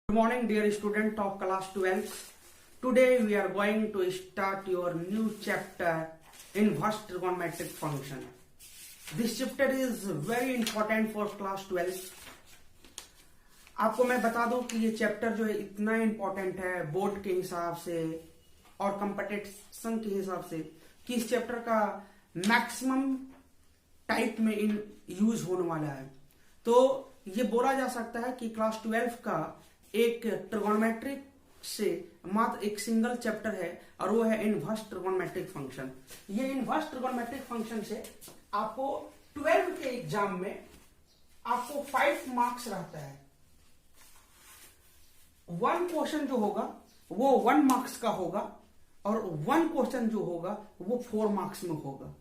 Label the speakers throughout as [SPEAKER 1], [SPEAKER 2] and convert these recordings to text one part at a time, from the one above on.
[SPEAKER 1] Good morning, dear student of class 12th. Today we are going to start your new chapter, inverse trigonometric function. This chapter is very important for class 12th. आपको मैं बता दूं कि ये chapter जो है इतना important है बोर्ड के हिसाब से और कंपटीशन के हिसाब से कि इस चैप्टर का मैक्सिमम टाइप में यूज होने वाला है। तो ये बोला जा सकता है कि क्लास 12 का एक ट्रिगोनोमेट्रिक से मात्र एक सिंगल चैप्टर है और वो है इनवर्स ट्रिगोनोमेट्रिक फंक्शन। ये इनवर्स ट्रिगोनोमेट्रिक फंक्शन से आपको 12 के एग्जाम में आपको 5 मार्क्स रहता है। 1 क्वेश्चन जो होगा वो 1 मार्क्स का होगा और 1 क्वेश्चन जो होगा वो 4 मार्क्स में होगा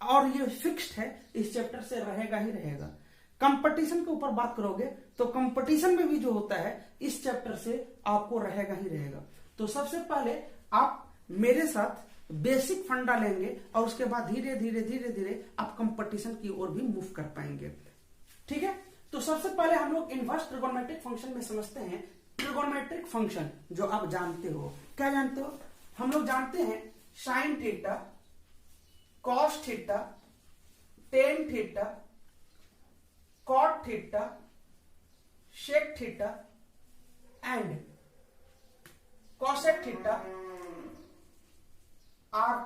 [SPEAKER 1] और ये फिक्स्ड है, इस चैप्टर से रहेगा ही रहेगा। कंपटीशन के ऊपर बात करोगे तो कंपटीशन में भी जो होता है इस चैप्टर से आपको रहेगा ही रहेगा। तो सबसे पहले आप मेरे साथ बेसिक फंडा लेंगे और उसके बाद धीरे धीरे धीरे धीरे आप कंपटीशन की ओर भी मूव कर पाएंगे। ठीक है, तो सबसे पहले हम लोग इनवर्स ट्रिगोनोमेट्रिक फंक्शन में समझते हैं। ट्रिगोनोमेट्रिक फंक्शन जो आप जानते हो, क्या जानते हो? हम लोग जानते हैं sine theta, cos theta, tan theta, cot theta, sec theta and cosec theta are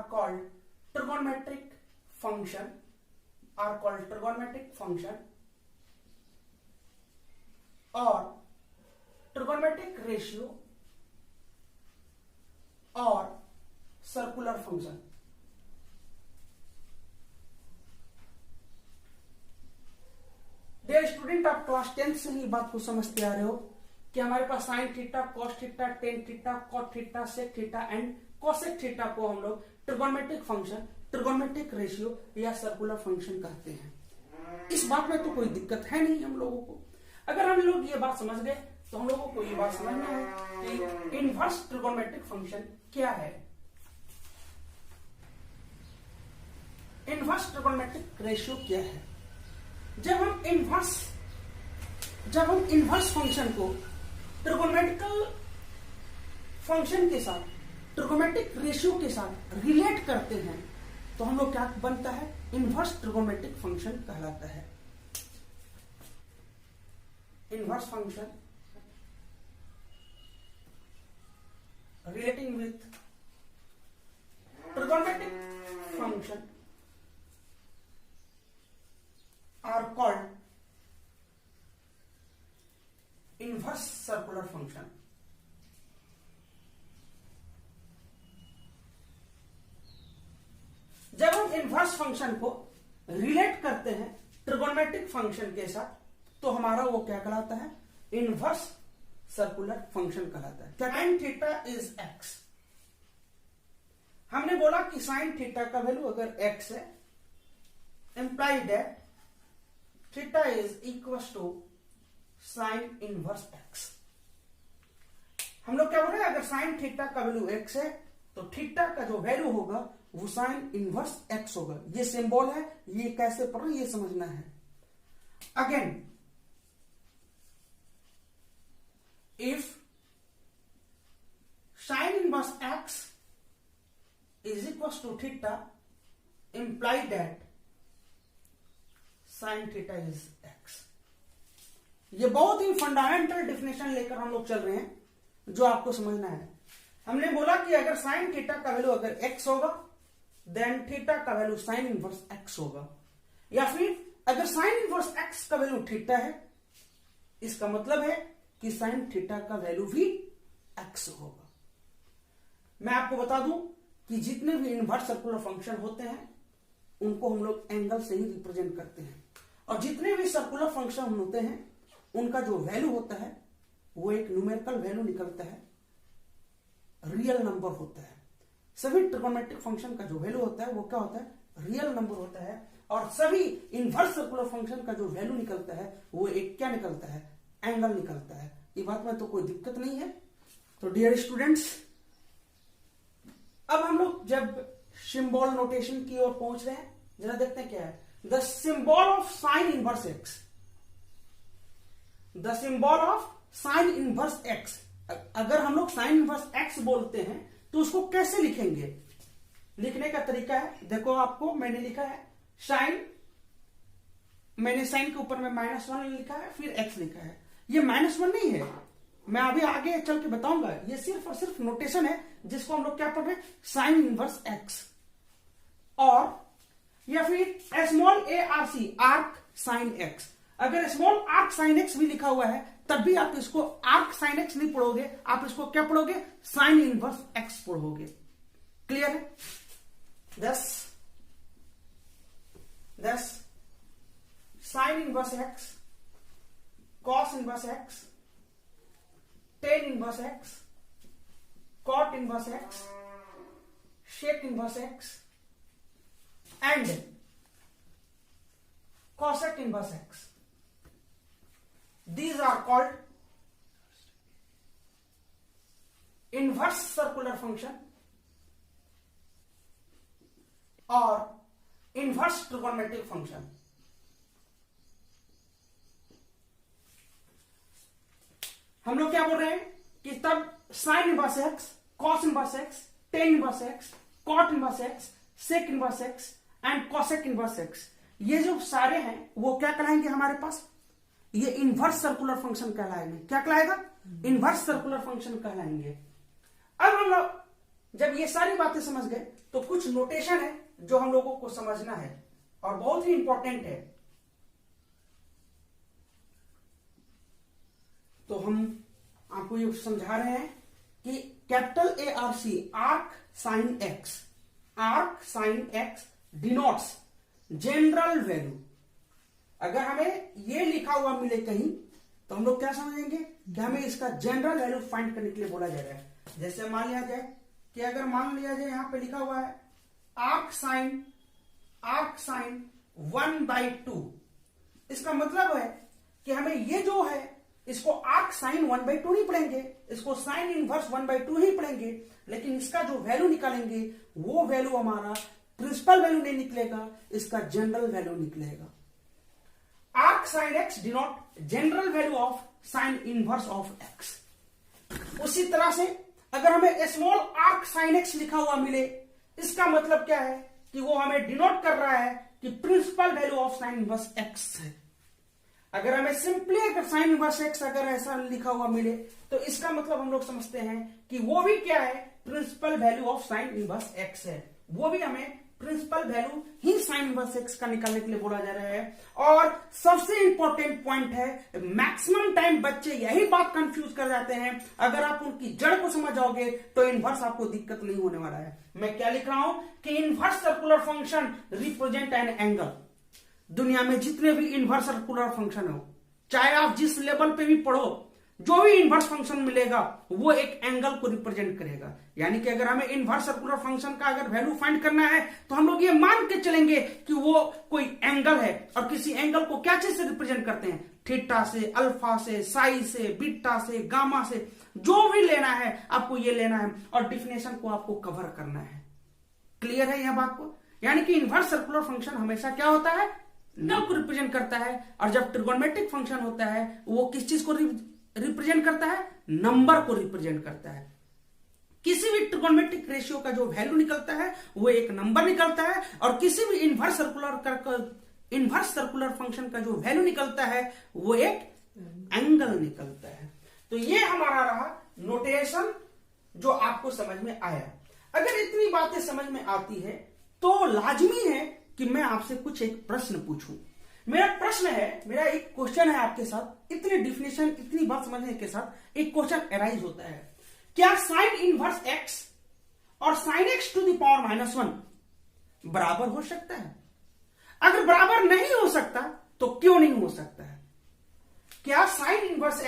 [SPEAKER 1] called trigonometric function और trigonometric ratio और सर्कुलर फंक्शन। डियर स्टूडेंट, आप क्लास 10 से ही बात को समझते आ रहे हो कि हमारे पास sine theta, cos theta, tan theta, cot theta, sec theta and cosec theta को हम लोग ट्रिगोनोमेट्रिक फंक्शन, ट्रिगोनोमेट्रिक रेशियो या सर्कुलर फंक्शन कहते हैं। इस बात में तो कोई दिक्कत है नहीं हम लोगों को। अगर हम लोग ये बात समझ गए तो हम लोगों को ये बात समझना है कि इनवर्स ट्रिगोनोमेट्रिक फंक्शन क्या है। इनवर्स ट्रिगोनोमेट्रिक रेशियो क्या है? जब हम इनवर्स फंक्शन को ट्रिगोनोमेट्रिकल फंक्शन के साथ, ट्रिगोनोमेट्रिक रेशियो के साथ रिलेट करते हैं तो हम लोग क्या बनता है? इनवर्स ट्रिगोनोमेट्रिक फंक्शन कहलाता है। Inverse function relating with trigonometric function are called inverse circular function। जब हम इनवर्स फंक्शन को रिलेट करते हैं ट्रिगोनोमेट्रिक फंक्शन के साथ तो हमारा वो क्या कहलाता है? इनवर्स सर्कुलर फंक्शन कहलाता है। Sine theta is x. हमने बोला कि साइन थीटा का वैल्यू अगर एक्स है, imply that theta is equal to sine inverse x. हम लोग क्या बोल रहे हैं? अगर साइन थीटा का वैल्यू एक्स है तो थीटा का जो वैल्यू होगा वो साइन इनवर्स एक्स होगा। ये सिंबल है, ये कैसे पढ़ रहे ये समझना है। Again, if sine inverse x is equal to theta imply that sine theta is x. ये बहुत ही फंडामेंटल डेफिनेशन लेकर हम लोग चल रहे हैं जो आपको समझना है। हमने बोला कि अगर साइन थीटा का वैल्यू अगर एक्स होगा देन थीटा का वैल्यू साइन इनवर्स एक्स होगा, या फिर अगर साइन इनवर्स एक्स का वैल्यू थीटा है इसका मतलब है कि साइन थीटा का वैल्यू भी एक्स होगा। मैं आपको बता दूं कि जितने भी इनवर्स सर्कुलर फंक्शन होते हैं उनको हम लोग एंगल से ही रिप्रेजेंट करते हैं और जितने भी सर्कुलर फंक्शन होते हैं उनका जो वैल्यू होता है वो एक न्यूमेरिकल वैल्यू निकलता है, रियल नंबर होता है। सभी ट्रिगोनोमेट्रिक फंक्शन का जो वैल्यू होता है वो क्या होता है? रियल नंबर होता है। और सभी इनवर्स सर्कुलर फंक्शन का जो वैल्यू निकलता है वो एक क्या निकलता है? एंगल निकलता है। ये बात में तो कोई दिक्कत नहीं है। तो डियर स्टूडेंट्स, अब हम लोग जब सिंबल नोटेशन की ओर पहुंच रहे हैं, जरा देखते हैं क्या है। The symbol of sine inverse x the symbol of sine inverse x. अगर हम लोग साइन इनवर्स एक्स बोलते हैं तो उसको कैसे लिखेंगे? लिखने का तरीका है, देखो आपको मैंने लिखा है साइन, मैंने साइन के ऊपर में -1 लिखा है, फिर एक्स लिखा है। ये -1 नहीं है, मैं अभी आगे चल के बताऊंगा। ये सिर्फ और सिर्फ नोटेशन है जिसको हम लोग क्या पढ़ रहे हैं, साइन इनवर्स एक्स। और या फिर small A R C, arc sine x. अगर स्मॉल आर्क साइन एक्स भी लिखा हुआ है तब भी आप इसको आर्क साइन एक्स नहीं पढ़ोगे, आप इसको क्या पढ़ोगे, साइन इनवर्स एक्स पढ़ोगे। क्लियर है? दस sine inverse x, cos inverse x, tan inverse x, cot inverse x, sec inverse x and cosec inverse x. These are called inverse circular function or inverse trigonometric function. हम लोग क्या बोल रहे हैं कि तब sine inverse x, cos inverse x, tan inverse x, cot inverse x, sec inverse x and cosec inverse x, ये जो सारे हैं वो क्या कहलाएंगे हमारे पास, ये इनवर्स सर्कुलर फंक्शन कहलाएंगे। क्या कहलाएगा? इनवर्स सर्कुलर फंक्शन कहलाएंगे। अब हम लोग जब ये सारी बातें समझ गए तो कुछ नोटेशन है जो हम लोगों को समझना है और बहुत ही इंपॉर्टेंट है। तो हम आपको ये समझा रहे हैं कि capital A R C, arc sine x, arc sine x denotes general value. अगर हमें ये लिखा हुआ मिले कहीं तो हम लोग क्या समझेंगे कि हमें इसका जनरल वैल्यू फाइंड करने के लिए बोला जा रहा है। जैसे मान लिया जाए कि अगर मान लिया जाए यहां पे लिखा हुआ है आर्क साइन 1/2, इसका मतलब है कि हमें ये जो है इसको आर्क साइन 1/2 नहीं पढ़ेंगे, इसको साइन इनवर्स 1/2 ही पढ़ेंगे, लेकिन इसका जो वैल्यू निकालेंगे वो वैल्यू हमारा प्रिंसिपल वैल्यू नहीं निकलेगा, इसका जनरल वैल्यू निकलेगा। Arc sine x denote general value of sine inverse of x. उसी तरह से अगर हमें स्मॉल आर्क साइन एक्स लिखा हुआ मिले, इसका मतलब क्या है कि वो हमें डिनोट कर रहा है कि principal value of sine inverse x है। अगर हमें सिंपली अगर साइन इनवर्स एक्स अगर ऐसा लिखा हुआ मिले तो इसका मतलब हम लोग समझते हैं कि वो भी क्या है, principal value of sine inverse x है। वो भी हमें प्रिंसिपल वैल्यू ही साइन इनवर्स एक्स का निकालने के लिए बोला जा रहा है। और सबसे इंपॉर्टेंट पॉइंट है, मैक्सिमम टाइम बच्चे यही बात कंफ्यूज कर जाते हैं। अगर आप उनकी जड़ को समझ जाओगे तो इनवर्स आपको दिक्कत नहीं होने वाला है। मैं क्या लिख रहा हूं कि inverse circular function represent an angle. दुनिया में जितने भी इनवर्स सर्कुलर फंक्शन हो, चाहे आप जिस लेवल पे भी पढ़ो, जो भी इनवर्स फंक्शन मिलेगा वो एक एंगल को रिप्रेजेंट करेगा। यानी कि अगर हमें इनवर्स सर्कुलर फंक्शन का अगर वैल्यू फाइंड करना है तो हम लोग ये मान के चलेंगे कि वो कोई एंगल है, और किसी एंगल को क्या चीज से रिप्रेजेंट करते हैं, थीटा से, अल्फा से, साई से, बीटा से, गामा से, जो भी लेना है आपको ये लेना है और डिफिनेशन को आपको कवर करना है। क्लियर है यह बात को? यानी कि इनवर्स सर्कुलर फंक्शन हमेशा क्या होता है, एंगल को रिप्रेजेंट करता है, और जब ट्रिगोनोमेट्रिक फंक्शन होता है वो किस चीज को रिप्रेजेंट करता है, नंबर को रिप्रेजेंट करता है। किसी भी ट्रिगोनोमेट्रिक रेशियो का जो वैल्यू निकलता है वो एक नंबर निकलता है, और किसी भी इनवर्स सर्कुलर फंक्शन का जो वैल्यू निकलता है वो एक एंगल निकलता है। तो ये हमारा रहा नोटेशन जो आपको समझ में आया। अगर इतनी बातें समझ में आती है तो लाजमी है कि मैं आपसे कुछ एक प्रश्न पूछूं। मेरा प्रश्न है, मेरा एक क्वेश्चन है आपके साथ। इतनी डिफिनेशन, इतनी बात समझने के साथ एक क्वेश्चन अराइज होता है, क्या साइन इनवर्स एक्स और sine x to the power -1 बराबर हो सकता है? अगर बराबर नहीं हो सकता तो क्यों नहीं हो सकता है? क्या साइन इनवर्स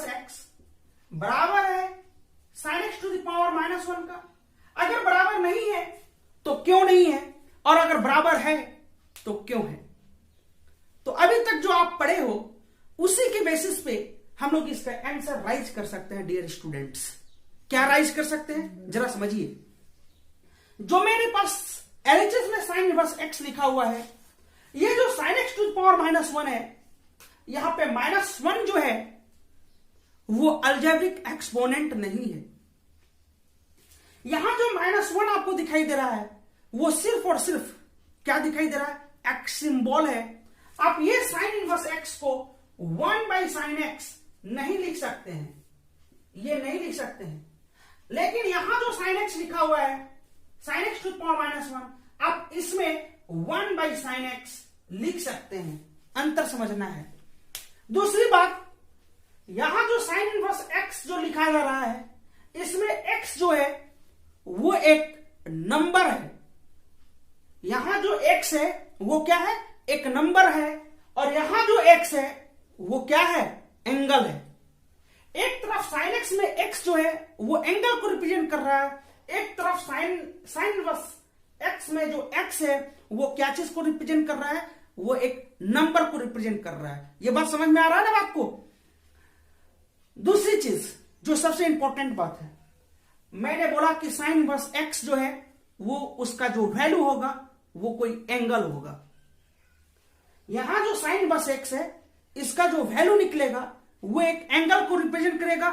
[SPEAKER 1] एक्स बराबर है sine x to the power -1 का? अगर बराबर नहीं है तो क्यों नहीं है, और अगर बराबर है तो क्यों है? तो अभी तक जो आप पढ़े हो उसी के बेसिस पे हम लोग इसका आंसर राइज कर सकते हैं। डियर स्टूडेंट्स, क्या राइज कर सकते हैं जरा समझिए। जो मेरे पास एलएचएस में साइन इनवर्स एक्स लिखा हुआ है, ये जो sine x to the power -1 है, यहां पे -1 जो है वो अलजेब्रिक एक्सपोनेंट नहीं है। यहां जो -1 आपको दिखाई दे रहा है वो सिर्फ और सिर्फ क्या दिखाई दे रहा है, एक्स सिंबल है। आप ये साइन इनवर्स एक्स को 1/sin x नहीं लिख सकते हैं, ये नहीं लिख सकते हैं। लेकिन यहां जो sin x लिखा हुआ है, sin x to the power -1, आप इसमें 1/sin x लिख सकते हैं। अंतर समझना है। दूसरी बात, यहां जो साइन इनवर्स x जो लिखा जा रहा है, इसमें x जो है वो एक नंबर है। यहां जो x है वो क्या है, एक नंबर है, और यहां जो x है वो क्या है, एंगल है। एक तरफ sin x में x जो है वो एंगल को रिप्रेजेंट कर रहा है, एक तरफ साइन इनवर्स x में जो x है वो क्या चीज को रिप्रेजेंट कर रहा है, वो एक नंबर को रिप्रेजेंट कर रहा है। ये बात समझ में आ रहा है ना बात को। दूसरी चीज जो सबसे इंपॉर्टेंट बात है, मैंने बोला कि साइन इनवर्स x जो है वो उसका जो वैल्यू होगा वो कोई एंगल होगा। यहां जो साइन इनवर्स x है इसका जो वैल्यू निकलेगा वो एक एंगल को रिप्रेजेंट करेगा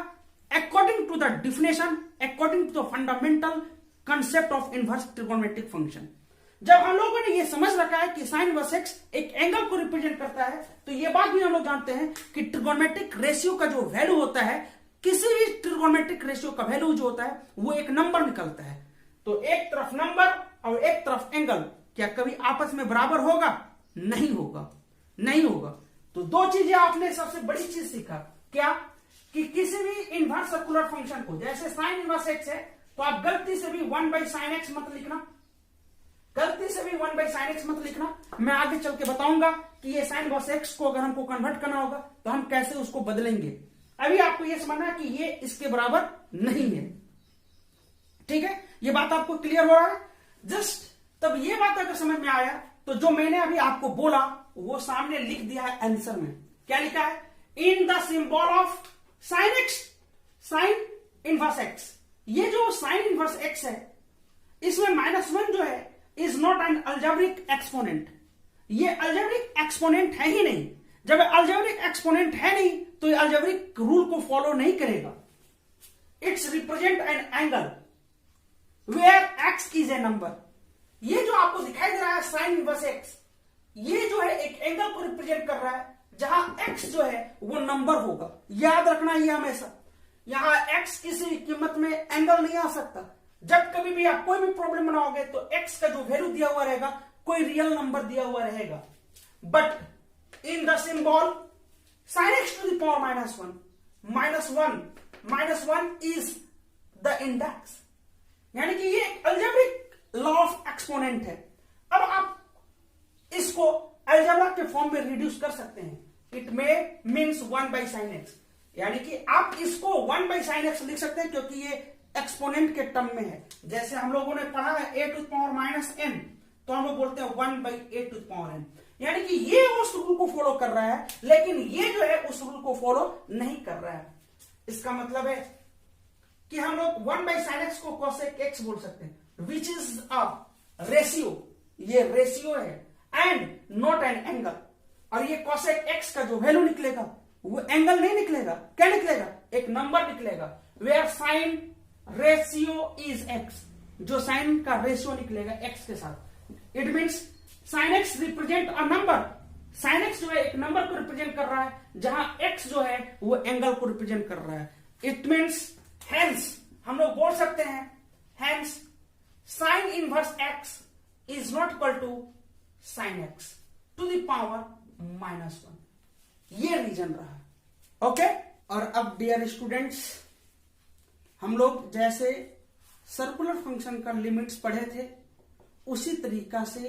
[SPEAKER 1] according to the definition, according to the fundamental concept of inverse trigonometric function. जब हम लोगों ने ये समझ रखा है कि साइन इनवर्स x एक एंगल को रिप्रेजेंट करता है, तो ये बात भी हम लोग जानते हैं कि ट्रिगोनोमेट्रिक रेशियो का जो वैल्यू होता है, किसी भी ट्रिगोनोमेट्रिक रेशियो का वैल्यू जो होता है वो एक नंबर निकलता है। तो एक तरफ नंबर और एक तरफ एंगल क्या कभी आपस में बराबर होगा? नहीं होगा, नहीं होगा। तो दो चीजें आपने सबसे बड़ी चीज सीखा, क्या कि किसी भी इनवर्स सर्कुलर फंक्शन को, जैसे साइन इनवर्स x है, तो आप गलती से भी 1/sin x मत लिखना, गलती से भी 1/sin x मत लिखना। मैं आगे चल के बताऊंगा कि ये साइन इनवर्स x को अगर हमको कन्वर्ट करना होगा तो हम कैसे उसको बदलेंगे। अभी आपको यह समझना है कि ये इसके बराबर नहीं है। ठीक है, ये बात आपको क्लियर हो रहा है? जस्ट तब ये बात अगर समझ में आया तो जो मैंने अभी आपको बोला वो सामने लिख दिया है आंसर में। क्या लिखा है? In the symbol of sine x, sign inverse x. ये जो साइन इनवर्स एक्स है इसमें -1 जो है is not an algebraic exponent. ये अलजेब्रिक एक्सपोनेंट है ही नहीं। जब अलजेब्रिक एक्सपोनेंट है नहीं तो ये अलजेब्रिक रूल को फॉलो नहीं करेगा। It's represent an angle where x is a number. ये जो आपको दिखाई दे रहा है साइन इनवर्स एक्स, ये जो है एक एंगल को रिप्रेजेंट कर रहा है जहां x जो है वो नंबर होगा। याद रखना ये हमेशा, यहां x किसी कीमत में एंगल नहीं आ सकता। जब कभी भी आप कोई भी प्रॉब्लम बनाओगे तो x का जो वैल्यू दिया हुआ रहेगा कोई रियल नंबर दिया हुआ रहेगा। But in the symbol sin x to the power -1 is the index, यानी कि ये अलजेब्रिक लॉ ऑफ एक्सपोनेंट है। अब आप इसको अलजेब्रा के फॉर्म में रिड्यूस कर सकते हैं। इट में मीन्स 1/sin x, यानी कि आप इसको 1/sin x लिख सकते हैं क्योंकि ये एक्सपोनेंट के टर्म में है। जैसे हम लोगों ने पढ़ा है a to the power -n, तो हम लोग बोलते हैं 1/a to the power n, यानी कि ये उस रूल को फॉलो कर रहा है, लेकिन ये जो है उस रूल को फॉलो नहीं कर रहा है। इसका मतलब है कि हम लोग 1/sin x को cosec x बोल सकते हैं, विच इज अ रेशियो। ये रेशियो है एंड नॉट एन एंगल। और ये cosec x का जो वैल्यू निकलेगा वो एंगल नहीं निकलेगा। क्या निकलेगा? एक नंबर निकलेगा। Where sine ratio is x, जो साइन का रेशियो निकलेगा x के साथ। It means sine x represent a number. Sine x जो है एक नंबर को रिप्रेजेंट कर रहा है जहां x जो है वो एंगल को रिप्रेजेंट कर रहा है। इट मीन्स हेंस हम लोग बोल सकते हैं, hence sine inverse x is not equal to sin x to the power -1। ये रीजन रहा। ओके, और अब डियर स्टूडेंट्स, हम लोग जैसे सर्कुलर फंक्शन का लिमिट्स पढ़े थे उसी तरीका से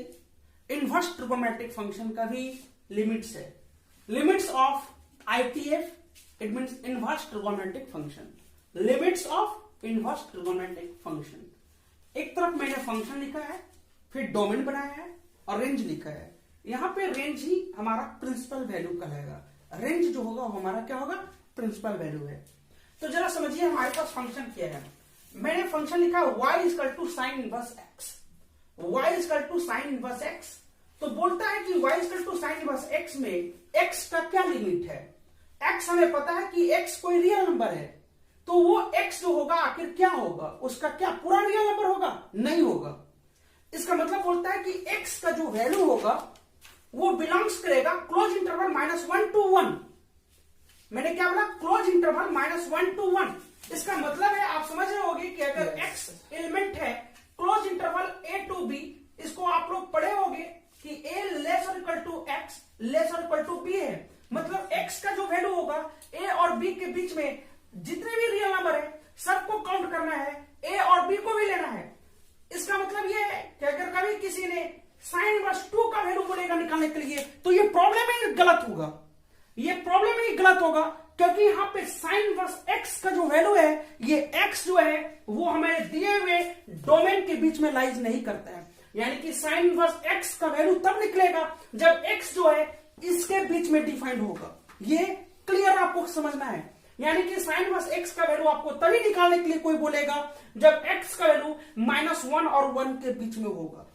[SPEAKER 1] इनवर्स ट्रिगोनोमेट्रिक फंक्शन का भी लिमिट्स है। Limits of ITF, it means inverse trigonometric function. Limits of inverse trigonometric function. एक तरफ मैंने फंक्शन लिखा है, फिर डोमेन बनाया है और रेंज लिखा है। यहां पे रेंज ही हमारा प्रिंसिपल वैल्यू कहलाएगा। रेंज जो होगा वो हमारा क्या होगा? प्रिंसिपल वैल्यू है। तो जरा समझिए, हमारे पास फंक्शन क्या है। मैंने फंक्शन लिखा y equal to sine inverse x, y equal to sine inverse x। तो तो बोलता है कि y equal to sine inverse x में x का क्या लिमिट है। x हमें पता है कि x कोई रियल नंबर है, तो वो x जो होगा आखिर क्या होगा, उसका क्या पूरा रियल नंबर होगा, नहीं होगा। इसका मतलब बोलता है कि x का जो वैल्यू होगा वो बिलोंग्स करेगा क्लोज इंटरवल -1 to 1। मैंने क्या बोला, क्लोज इंटरवल -1 to 1। इसका मतलब है, आप समझ रहे होंगे कि अगर x एलिमेंट है close interval a to b, इसको आप लोग पढ़े होंगे कि a लेस और इक्वल टू x लेस और इक्वल टू b है। मतलब x का जो वैल्यू होगा a और b के बीच में जितने भी रियल नंबर है सबको काउंट करना है, a और b को भी लेना है। इसका मतलब यह है कि अगर कभी किसी ने साइन इनवर्स 2 का वैल्यू बोलेगा निकालने के लिए, तो ये प्रॉब्लम ही गलत होगा, ये प्रॉब्लम ही गलत होगा, क्योंकि यहां पे साइन इनवर्स x का जो वैल्यू है, ये x जो है वो हमारे दिए हुए डोमेन के बीच में लाइज नहीं करता है। यानी कि साइन इनवर्स x का वैल्यू तब निकलेगा जब x जो है इसके बीच में डिफाइंड होगा। ये क्लियर आपको समझना है। यानी कि साइन इनवर्स x का वैल्यू आपको तभी निकालने के लिए कोई बोलेगा जब x का वैल्यू -1 और 1 के बीच में होगा।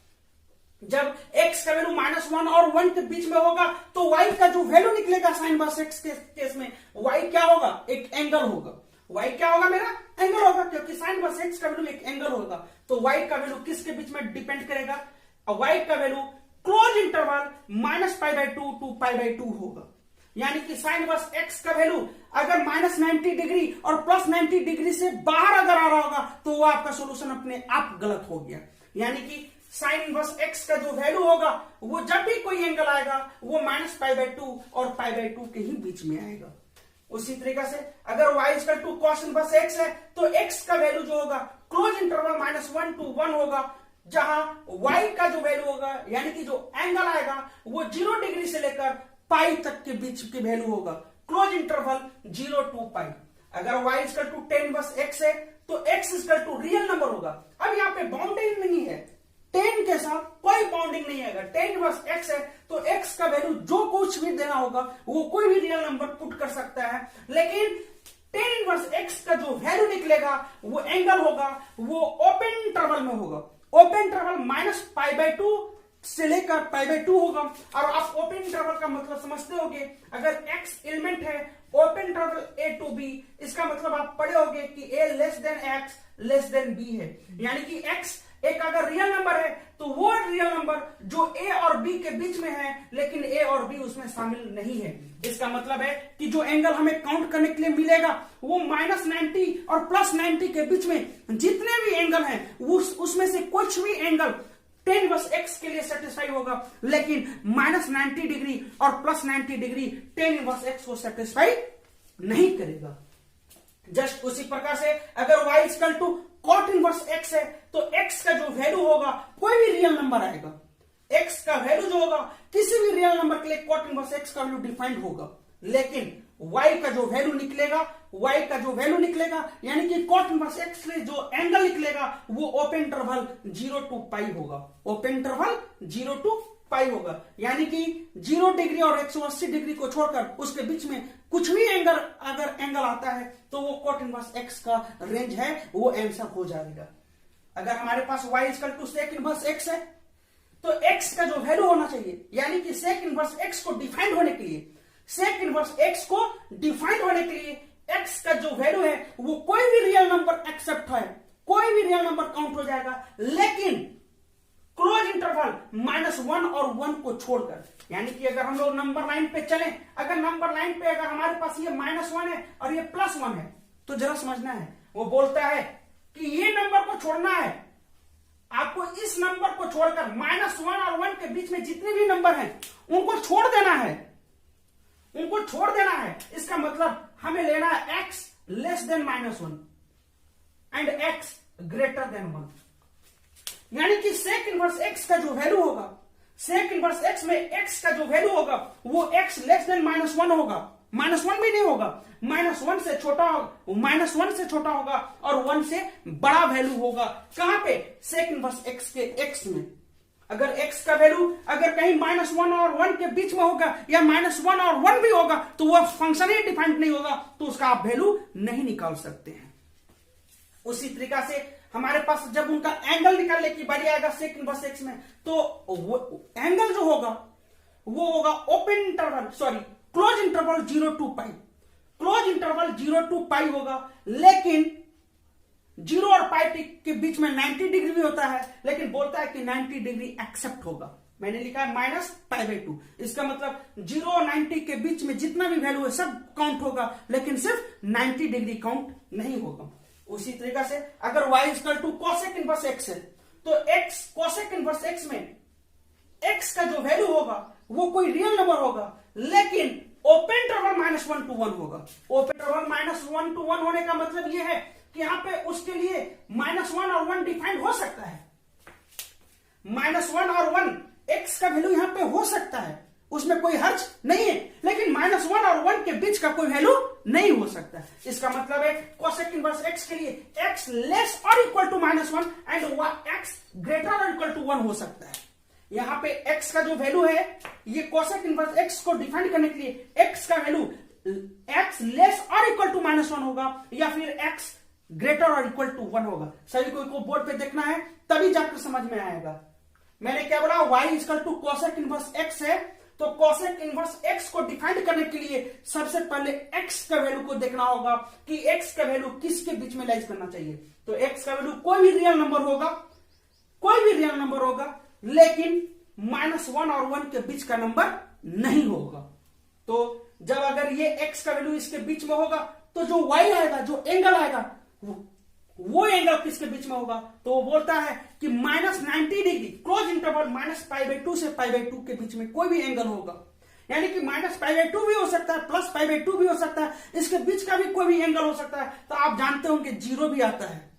[SPEAKER 1] जब x का वैल्यू -1 और 1 के बीच में होगा तो y का जो वैल्यू निकलेगा साइन इनवर्स x के केस में, y क्या होगा, एक एंगल होगा। y क्या होगा, मेरा एंगल होगा, क्योंकि साइन इनवर्स x का वैल्यू एक एंगल होगा। तो y का वैल्यू किसके बीच में डिपेंड करेगा, y का वैल्यू क्लोज इंटरवल -π/2 to π/2 होगा। यानी कि साइन इनवर्स x का वैल्यू अगर -90 डिग्री और +90 डिग्री से बाहर अगर आ रहा होगा तो वो आपका सोल्यूशन अपने आप गलत हो गया। यानी कि साइन इनवर्स x का जो वैल्यू होगा वो जब भी कोई एंगल आएगा वो -π/2 और π/2 के ही बीच में आएगा। उसी तरीके से अगर y equal to cos inverse x है तो x का वैल्यू जो होगा क्लोज इंटरवल -1 to 1 होगा, जहां y का जो वैल्यू होगा यानी कि जो एंगल आएगा वो 0 डिग्री से लेकर पाई तक के बीच की वैल्यू होगा, क्लोज इंटरवल 0 to π। अगर y equal to tan inverse x है तो x equal to real number होगा। अब यहाँ पे बाउंडिंग नहीं है, tan के साथ कोई बाउंडिंग नहीं है। अगर tan इनवर्स x है तो x का वैल्यू जो कुछ भी देना होगा वो कोई भी रियल नंबर पुट कर सकता है, लेकिन tan इनवर्स x का जो वैल्यू निकलेगा वो एंगल होगा, वो ओपन इंटरवल में होगा। ओपन इंटरवल -π/2 से लेकर π/2 होगा। और आप ओपन इंटरवल का मतलब समझते होंगे, अगर x एलिमेंट है open interval a to b, इसका मतलब आप पढ़े होंगे कि a less than x less than b है। यानी कि x एक अगर रियल नंबर है तो वो रियल नंबर जो a और b के बीच में है, लेकिन a और b उसमें शामिल नहीं है। इसका मतलब है कि जो एंगल हमें काउंट करने के लिए मिलेगा वो -90 और +90 के बीच में जितने भी एंगल हैं उसमें से कुछ भी एंगल tan इनवर्स x के लिए सेटिस्फाई होगा, लेकिन -90 डिग्री और +90 डिग्री tan इनवर्स x को सेटिस्फाई नहीं करेगा। जस्ट उसी प्रकार से अगर y equal to cot inverse x है तो x का जो वैल्यू होगा कोई भी रियल नंबर आएगा, x का वैल्यू जो होगा किसी भी रियल नंबर के लिए cot इनवर्स x का वैल्यू डिफाइंड होगा, लेकिन y का जो वैल्यू निकलेगा यानी कि cot इनवर्स x के लिए जो एंगल निकलेगा वो ओपन इंटरवल 0 to π होगा। ओपन इंटरवल 0 to π होगा, यानी कि 0 डिग्री और 180 डिग्री को छोड़कर उसके बीच में कुछ भी अगर एंगल आता है तो वो cot इनवर्स x का रेंज है, वो आंसर हो जाएगा। अगर हमारे पास y equal to sec inverse x है तो x का जो वैल्यू होना चाहिए, यानी कि sec इनवर्स x को डिफाइंड होने के लिए x का जो वैल्यू है वो कोई भी रियल नंबर एक्सेप्ट है, कोई भी रियल नंबर काउंट हो जाएगा, लेकिन क्लोज इंटरवल -1 और 1 को छोड़कर। यानी कि अगर हम लोग नंबर लाइन पे चले, अगर नंबर लाइन पे अगर हमारे पास ये -1 है और ये +1 है तो जरा समझना है, वो बोलता है कि ये नंबर को छोड़ना है, आपको इस नंबर को छोड़कर -1 और 1 के बीच में जितने भी नंबर हैं उनको छोड़ देना है। इसका मतलब हमें लेना है x less than -1 and x greater than 1। यानी कि sec इनवर्स x का जो वैल्यू होगा, sec इनवर्स x में x का जो वैल्यू होगा वो x लेस देन -1 होगा, -1 भी नहीं होगा, -1 से छोटा होगा और 1 से बड़ा वैल्यू होगा। कहां पे, sec इनवर्स x के x में। अगर x का वैल्यू अगर कहीं -1 और 1 के बीच में होगा या -1 और 1 भी होगा तो वह फंक्शन ही डिफाइंड नहीं होगा, तो उसका आप वैल्यू नहीं निकाल सकते हैं। उसी तरीका से हमारे पास जब उनका एंगल निकालने की बारी आएगा सेक इनवर्स एक्स में, तो एंगल जो होगा वो होगा open interval, sorry close interval 0 to pi, close interval 0 to पाई होगा, लेकिन 0 और पाई के बीच में 90 डिग्री भी होता है, लेकिन बोलता है कि 90 डिग्री एक्सेप्ट होगा। मैंने लिखा है -π/2, इसका मतलब 0 और 90 के बीच में जितना भी वैल्यू है सब काउंट होगा, लेकिन सिर्फ 90 डिग्री काउंट नहीं होगा। उसी तरीका से अगर y = cosec इनवर्स x है, तो x cosec इनवर्स x में x का जो वैल्यू होगा वो कोई रियल नंबर होगा, लेकिन ओपन इंटरवल -1 to 1 होगा। ओपन इंटरवल -1 to 1 होने का मतलब ये है कि यहां पे उसके लिए -1 और 1 डिफाइंड हो सकता है। -1 और 1 x का वैल्यू यहां पे हो सकता है, उसमें कोई हर्ज नहीं है, लेकिन -1 और 1 के बीच का कोई वैल्यू नहीं हो सकता। इसका मतलब है cosec इनवर्स x के लिए x लेस और equal to -1 and x greater और इक्वल टू 1 हो सकता है। यहां पे x का जो वैल्यू है, ये cosec इनवर्स x को डिफाइन करने के लिए x का वैल्यू x लेस और इक्वल टू -1 होगा, या फिर x ग्रेटर और इक्वल टू 1 होगा। सभी को बोर्ड पे देखना है, तभी जाकर समझ में आएगा। मैंने क्या बोला, y = cosec इनवर्स x है, तो cosec इनवर्स x को डिफाइन करने के लिए सबसे पहले x का वैल्यू को देखना होगा कि x का वैल्यू किसके बीच में लाइज करना चाहिए। तो x का वैल्यू कोई भी रियल नंबर होगा, कोई भी रियल नंबर होगा, लेकिन -1 और 1 के बीच का नंबर नहीं होगा। तो जब अगर ये x का वैल्यू इसके बीच में होगा, तो जो y आएगा, जो एंगल आएगा, वो एंगल किसके बीच में होगा, तो वो बोलता है कि -90 डिग्री क्लोज इंटरवल -π/2 से π/2 के बीच में कोई भी एंगल होगा, यानी कि -π/2 भी हो सकता है, +π/2 भी हो सकता है, इसके बीच का भी कोई भी एंगल हो सकता है। तो आप जानते होंगे 0 भी आता है,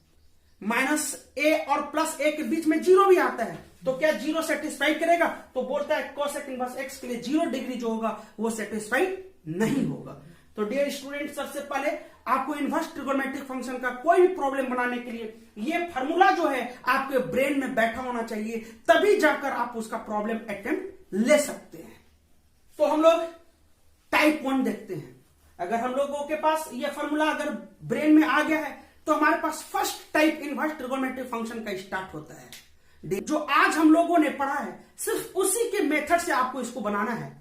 [SPEAKER 1] -a और +a के बीच में 0 भी आता है, तो क्या 0 सेटिस्फाई करेगा, तो बोलता है cosec इनवर्स x के लिए 0 डिग्री जो होगा वो सेटिस्फाई नहीं होगा। तो डियर स्टूडेंट, सबसे पहले आपको इनवर्स ट्रिगोनोमेट्रिक फंक्शन का कोई भी प्रॉब्लम बनाने के लिए ये फार्मूला जो है आपके ब्रेन में बैठा होना चाहिए, तभी जाकर आप उसका प्रॉब्लम अटेम्प्ट ले सकते हैं। तो हम लोग टाइप 1 देखते हैं। अगर हम लोगों के पास ये फार्मूला अगर ब्रेन में आ गया है, तो हमारे पास first type inverse trigonometric function का स्टार्ट होता है। जो आज हम लोगों ने पढ़ा है, सिर्फ उसी के मेथड से आपको इसको बनाना है।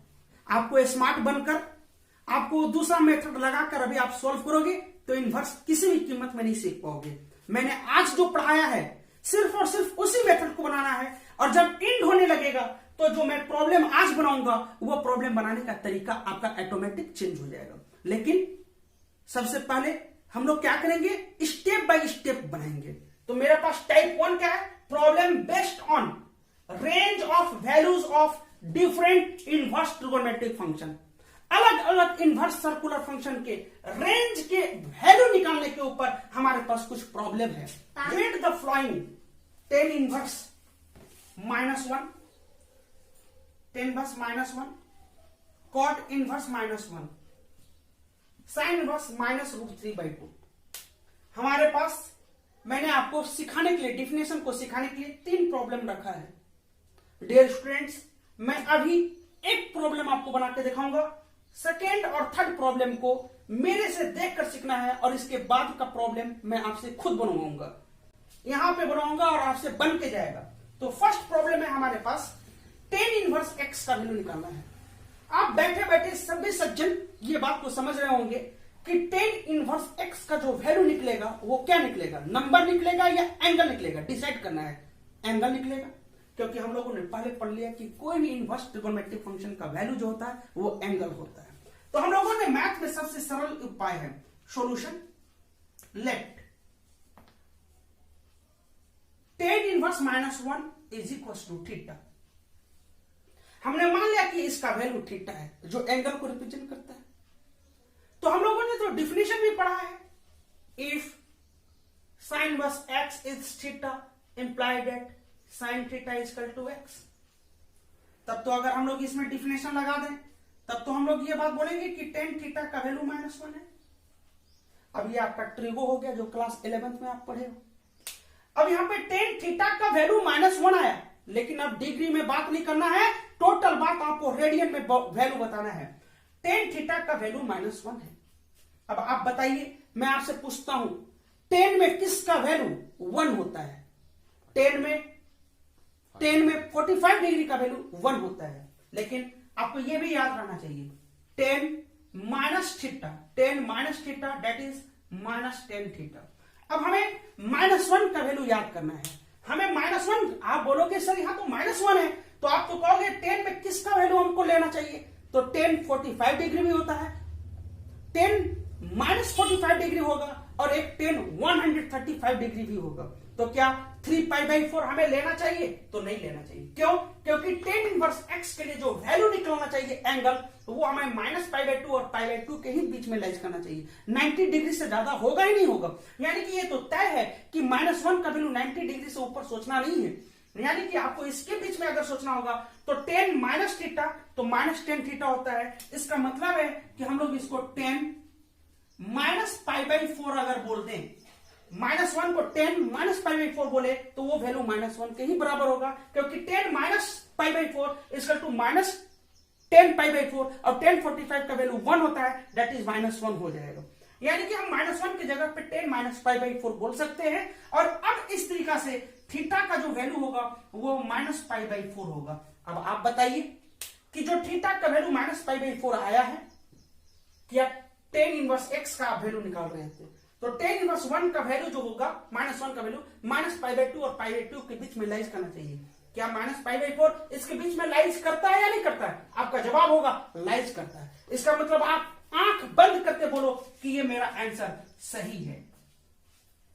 [SPEAKER 1] आपको स्मार्ट बनकर आपको दूसरा मेथड लगाकर अभी आप सॉल्व करोगे तो इनवर्स किसी भी कीमत में नहीं सीख पाओगे। मैंने आज जो पढ़ाया है सिर्फ और सिर्फ उसी मेथड को बनाना है, और जब एंड होने लगेगा तो जो मैं प्रॉब्लम आज बनाऊंगा वो प्रॉब्लम बनाने का तरीका आपका ऑटोमेटिक चेंज हो जाएगा। लेकिन सबसे पहले हम लोग क्या करेंगे, स्टेप बाय स्टेप बनाएंगे। तो मेरे पास टाइप 1 क्या है, problem based on range of values of different inverse trigonometric function. अलग अलग इनवर्स सर्कुलर फंक्शन के रेंज के वैल्यू निकालने के ऊपर हमारे पास कुछ प्रॉब्लम है। Rate the following tan inverse -1, tan inverse -1, cot inverse -1, sin inverse -√3/2। हमारे पास मैंने आपको सिखाने के लिए, डेफिनेशन को सिखाने के लिए 3 प्रॉब्लम रखा है। डियर स्टूडेंट्स, मैं अभी एक प्रॉब्लम आपको बना के दिखाऊंगा, सेकेंड और थर्ड प्रॉब्लम को मेरे से देखकर सीखना है, और इसके बाद का प्रॉब्लम मैं आपसे खुद बनवाऊंगा, यहां पे बनाऊंगा और आपसे बन के जाएगा। तो फर्स्ट प्रॉब्लम है हमारे पास tan इनवर्स x का वैल्यू निकालना है। आप बैठे बैठे सभी सज्जन ये बात को समझ रहे होंगे कि tan इनवर्स x का जो वैल्यू निकलेगा वो क्या निकलेगा, नंबर निकलेगा या एंगल निकलेगा, डिसाइड करना है। एंगल निकलेगा, क्योंकि हम लोगों ने पहले पढ़ लिया कि कोई भी इनवर्स ट्रिगोनोमेट्रिक फंक्शन का वैल्यू जो होता है वो एंगल होता है। तो हम लोगों ने मैथ में सबसे सरल उपाय है solution, let tan inverse -1 is equal to theta. हमने मान लिया कि इसका वैल्यू थीटा है जो एंगल को रिप्रेजेंट करता है। तो हम लोगों ने तो डिफिनेशन भी पढ़ा है, if sin inverse x is theta implied that sin theta is equal to x। तब तो अगर हम लोग इसमें डिफिनेशन लगा दें तब तो हम लोग ये बात बोलेंगे कि tan थीटा का वैल्यू -1 है। अब ये आपका ट्रिगो हो गया जो क्लास 11th में आप पढ़े हो। अब यहां पे tan थीटा का वैल्यू -1 आया, लेकिन अब डिग्री में बात नहीं करना है, टोटल बात आपको रेडियन में वैल्यू बताना है। tan थीटा का वैल्यू -1 है। अब आप बताइए, मैं आपसे पूछता हूं टेन में किसका वैल्यू 1 होता है? टेन में 45 डिग्री का वैल्यू 1 होता है। लेकिन आपको यह भी याद रखना चाहिए, ten minus theta that is minus tan theta. अब हमें -1 का वैल्यू याद करना है। हमें -1, आप बोलोगे सर यहां तो -1 है, तो आप तो कहोगे 10 में किसका वैल्यू हमको लेना चाहिए? तो 10 45 डिग्री भी होता है, 10 -45 डिग्री होगा, और एक 10 135 डिग्री भी होगा। तो क्या 3π/4 हमें लेना चाहिए? तो नहीं लेना चाहिए। क्यों? क्योंकि tan इनवर्स x के लिए जो वैल्यू निकलना चाहिए एंगल, तो वो हमें -π/2 और π/2 के ही बीच में लाइज करना चाहिए। 90 डिग्री से ज्यादा होगा ही नहीं होगा। यानी कि ये तो तय है कि -1 का वैल्यू 90 डिग्री से ऊपर सोचना नहीं है। यानी कि आपको इसके बीच में अगर सोचना होगा तो 10 माइनस थीटा तो -10 थीटा होता है। इसका मतलब है कि हम लोग इसको 10 -π/4 अगर बोल दें, -1 को 10 -π/4 बोले तो वो वैल्यू -1 के ही बराबर होगा, क्योंकि 10 -π/4 इक्वल टू -10π/4 और 1045 का वैल्यू 1 होता है, दैट इज -1 हो जाएगा। यानी कि हम -1 की जगह पे 10 -π/4 बोल सकते हैं। और अब इस तरीका से थीटा का जो वैल्यू होगा वो -π/4 होगा। अब आप बताइए कि जो थीटा का वैल्यू -π/4 आया है, क्या tan इनवर्स x का आप वैल्यू निकाल रहे थे, तो tan इनवर्स 1 का वैल्यू जो होगा, -1 का वैल्यू -π/2 और π/2 के बीच में लाइज करना चाहिए। क्या -π/4 इसके बीच में लाइज करता है या नहीं करता है? आपका जवाब होगा लाइज करता है। इसका मतलब आप आंख बंद करके बोलो कि ये मेरा आंसर सही है।